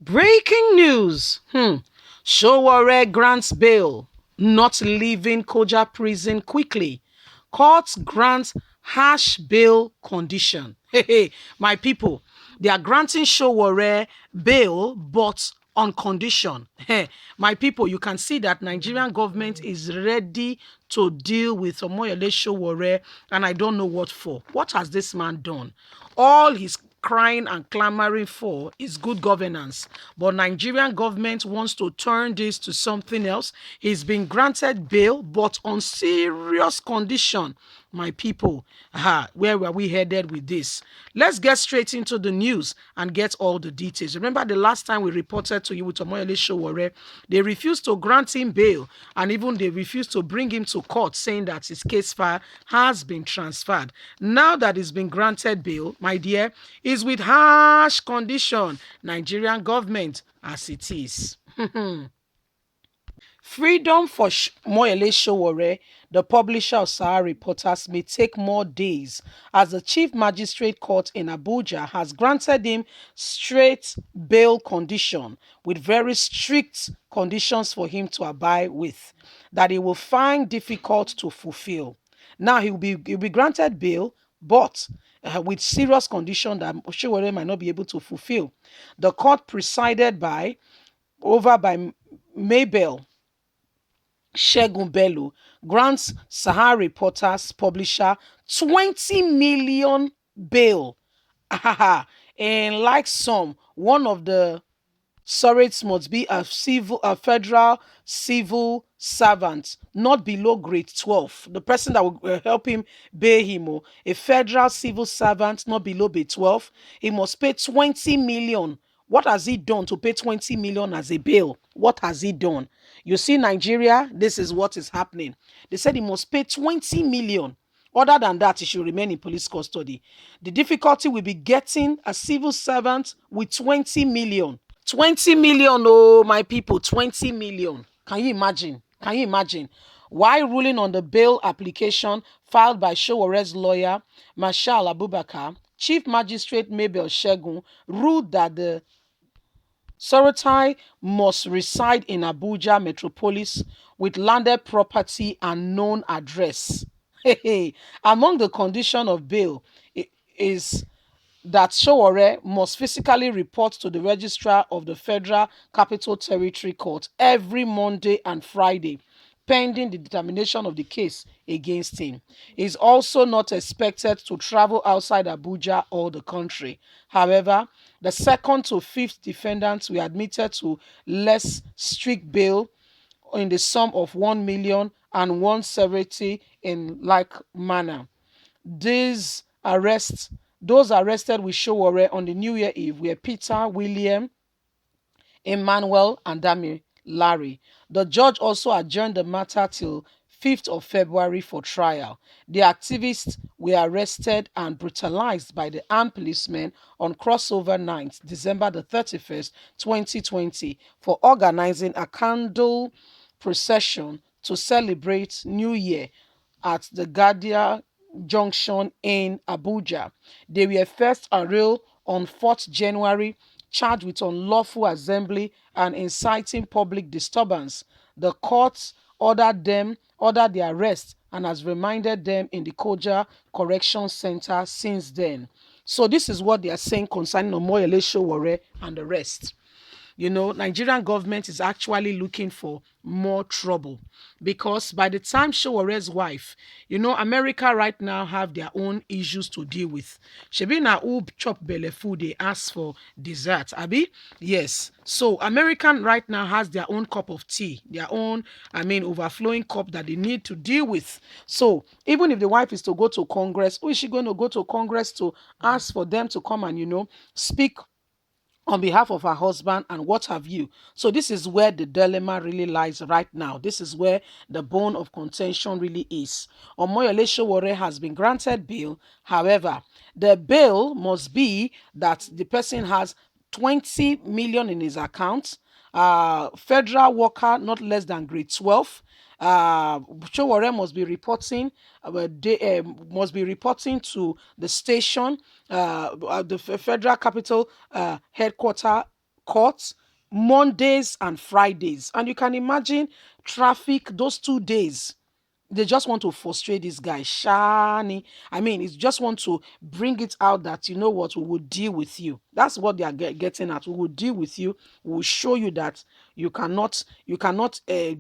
Breaking news. Sowore grants bail, not leaving Koja prison quickly. Court grants harsh bail condition. Hey, my people, they are granting Sowore bail, but on condition. Hey, my people, you can see that Nigerian government is ready to deal with Omoyele Sowore, and I don't know what for. What has this man done? All his crying and clamoring for is good governance. But Nigerian government wants to turn this to something else. He's been granted bail, but on serious condition. My people, where were we headed with this? Let's get straight into the news and get all the details. Remember the last time we reported to you with Omoyele Sowore, they refused to grant him bail, and even they refused to bring him to court, saying that his case file has been transferred. Now that he's been granted bail, my dear, is with harsh condition. Nigerian government as it is. Freedom for Moyele Sowore, the publisher of Sahara Reporters, may take more days as the Chief Magistrate Court in Abuja has granted him straight bail condition with very strict conditions for him to abide with that he will find difficult to fulfill. Now he'll be granted bail, but with serious condition that Sowore might not be able to fulfill. The court presided over by Mabel Shegun Bello grants Sahara Reporters publisher 20 million bail. And like some, one of the surrogates must be a federal civil servant, not below grade 12. The person that will help him bail him, a federal civil servant, not below grade 12. He must pay 20 million. What has he done to pay 20 million as a bail? What has he done? You see, Nigeria, this is what is happening. They said he must pay 20 million. Other than that, he should remain in police custody. The difficulty will be getting a civil servant with 20 million. 20 million, oh, my people, 20 million. Can you imagine? Can you imagine? While ruling on the bail application filed by Sowore's lawyer, Marshal Abubakar, Chief Magistrate Mabel Shegun ruled that the Sorotai must reside in Abuja metropolis with landed property and known address. Among the conditions of bail is that Sowore must physically report to the registrar of the Federal Capital Territory Court every Monday and Friday, pending the determination of the case against him. He is also not expected to travel outside Abuja or the country. However, the second to fifth defendants were admitted to less strict bail in the sum of 1 million and 170 in like manner. Those arrested with Sowore on the New Year Eve were Peter, William, Emmanuel, and Dami Larry. The judge also adjourned the matter till 5th of February for trial. The activists were arrested and brutalized by the armed policemen on crossover night, December the 31st, 2020, for organizing a candle procession to celebrate New Year at the Gadia Junction in Abuja. They were first arraigned on 4th January, charged with unlawful assembly and inciting public disturbance. The court ordered their arrest and has remanded them in the Koja Correction Center since then. So this is what they are saying concerning Omoyele Sowore and the rest. You know, Nigerian government is actually looking for more trouble because by the time Sowore's wife, you know, America right now have their own issues to deal with. Shebi na who chop belle food, they ask for dessert, abi? Yes. So American right now has their own cup of tea, their own, overflowing cup that they need to deal with. So even if the wife is to go to Congress, who is she going to go to Congress to ask for them to come and, speak on behalf of her husband and what have you. So this is where the dilemma really lies right now. This is where the bone of contention really is. Omoyele Sowore has been granted bail. However, the bail must be that the person has 20 million in his account, federal worker not less than grade 12. Sowore must be reporting to the station, the Federal Capital headquarters court Mondays and Fridays. And you can imagine traffic those 2 days. They just want to frustrate this guy, Shani. I mean, it's just want to bring it out that you know what, we will deal with you. That's what they are getting at. We will deal with you. We will show you that you cannot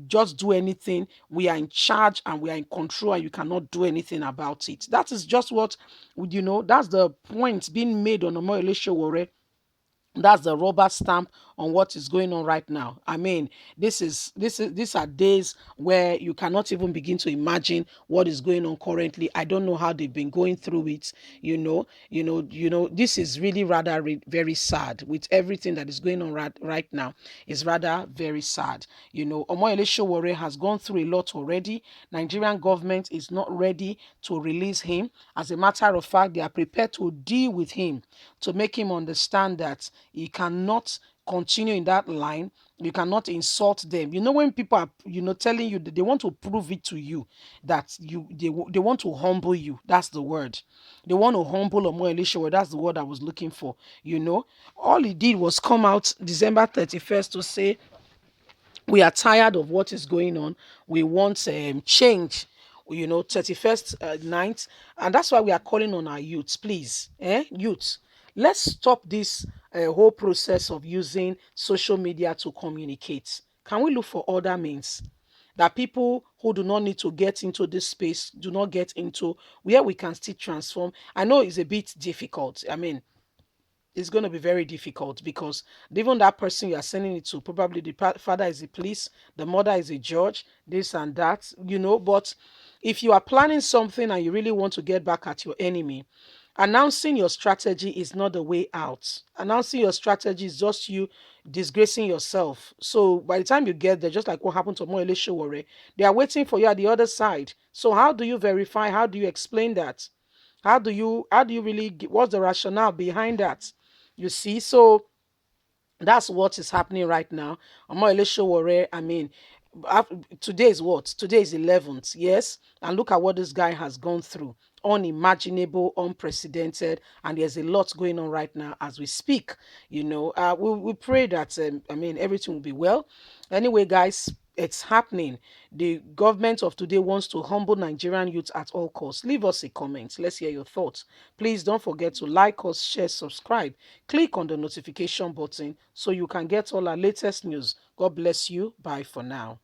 just do anything. We are in charge and we are in control, and you cannot do anything about it. That is just what That's the point being made on Omoyele Sowore. That's the rubber stamp on what is going on right now. I mean, these are days where you cannot even begin to imagine what is going on currently. I don't know how they've been going through it. This is really rather very sad with everything that is going on right now. It's rather very sad. Omoyele Sowore has gone through a lot already. Nigerian government is not ready to release him. As a matter of fact, they are prepared to deal with him to make him understand that he cannot continue in that line. You cannot insult them. When people are, telling you that they want to prove it to you that they want to humble you. That's the word. They want to humble Omoyele Sowore. That's the word I was looking for. All he did was come out December 31st to say we are tired of what is going on. We want change. 31st night. And that's why we are calling on our youths, please. Youths, let's stop this whole process of using social media to communicate. Can we look for other means that people who do not need to get into this space do not get into, where we can still transform? I know it's a bit difficult. I mean, it's going to be very difficult because even that person you are sending it to, probably the father is a police, the mother is a judge, this and that, But if you are planning something and you really want to get back at your enemy, announcing your strategy is not the way out. Announcing your strategy is just you disgracing yourself. So by the time you get there, just like what happened to Moele Sowore, they are waiting for you at the other side. So how do you verify? How do you explain that? How do you really what's the rationale behind that? You see, so that's what is happening right now. Omoyele Sowore, I mean, today is what? Today is 11th, yes? And look at what this guy has gone through. Unimaginable, unprecedented, and there's a lot going on right now as we speak. We pray that, everything will be well. Anyway, guys, it's happening. The government of today wants to humble Nigerian youth at all costs. Leave us a comment. Let's hear your thoughts. Please don't forget to like us, share, subscribe. Click on the notification button so you can get all our latest news. God bless you. Bye for now.